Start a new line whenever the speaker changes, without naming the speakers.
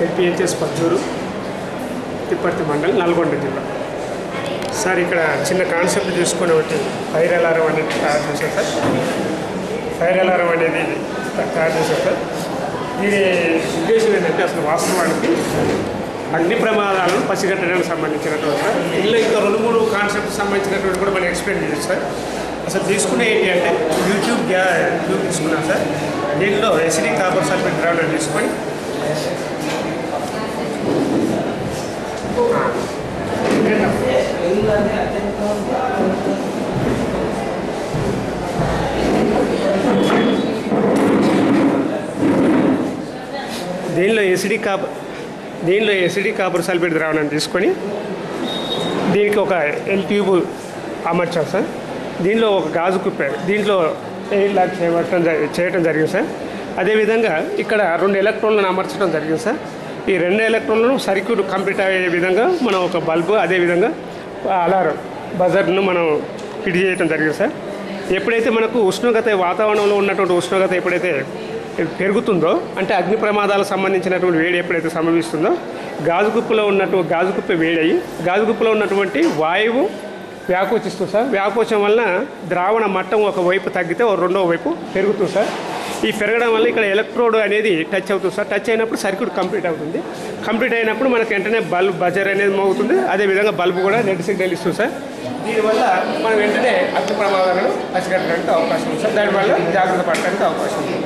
ఎల్పిహెచ్ఎస్ పచ్చూరు తిప్పర్తి మండలం నల్గొండ జిల్లా సార్. ఇక్కడ చిన్న కాన్సెప్ట్ తీసుకుని ఒకటి ఫైర్ అలారం అనేది తయారు చేశారు సార్. ఫైర్ అలారం అనేది తయారు చేశారు సార్. దీని ఉద్దేశం ఏంటంటే అసలు వాస్తవానికి అగ్ని ప్రమాదాలను పసిగట్టడానికి సంబంధించినటువంటి సార్. ఇందులో ఇంకా 2-3 కాన్సెప్ట్ సంబంధించినటువంటి కూడా మనం ఎక్స్ప్లెయిన్ చేయొచ్చు సార్. అసలు తీసుకునే ఏంటి అంటే యూట్యూబ్ తీసుకున్నాం సార్. దీనిలో ఎసిడిక్ కాపర్ సల్ఫేట్ ద్రావణం తీసుకొని దీనిలో ఎసిడిక్ కాపర్ సల్ఫేట్ ద్రావణాన్ని తీసుకొని దీనికి ఒక ఎల్ ట్యూబ్ అమర్చాం సార్. దీనిలో ఒక గాజు కుప్ప దీంట్లో ఎయిర్ లాక్ చేయటం జరిగింది సార్. అదేవిధంగా ఇక్కడ 2 ఎలక్ట్రోన్లను అమర్చడం జరిగింది సార్. ఈ 2 ఎలక్ట్రోన్లను సర్క్యూట్ కంప్లీట్ అయ్యే విధంగా మనం ఒక బల్బు అదేవిధంగా అలారం బజర్ను మనం ఫిట్ చేయడం జరిగింది సార్. ఎప్పుడైతే మనకు ఉష్ణోగ్రత వాతావరణంలో ఉన్నటువంటి ఉష్ణోగ్రత ఎప్పుడైతే పెరుగుతుందో అంటే అగ్ని ప్రమాదాలకు సంబంధించినటువంటి వేడి ఎప్పుడైతే సంభవిస్తుందో గాజు కుప్ప వేడయ్యి గాజు కుప్పలో ఉన్నటువంటి వాయువు వ్యాకోచిస్తుంది సార్. వ్యాకోచం వలన ద్రావణ మట్టం ఒకవైపు తగ్గితే రెండో వైపు పెరుగుతుంది సార్. ఈ పెరగడం వల్ల ఇక్కడ ఎలక్ట్రోడ్ అనేది టచ్ అవుతుంది సార్. టచ్ అయినప్పుడు సర్క్యూట్ కంప్లీట్ అవుతుంది. కంప్లీట్ అయినప్పుడు మనకు వెంటనే బజర్ అనేది మోగుతుంది. అదేవిధంగా బల్బు కూడా రెడ్ సిగ్నల్ ఇస్తుంది సార్. దీనివల్ల మనం వెంటనే అగ్ని ప్రమాదాలను పసిగట్టడానికి అవకాశం ఉంది సార్. దానివల్ల జాగ్రత్త పడడానికి అవకాశం ఉంది.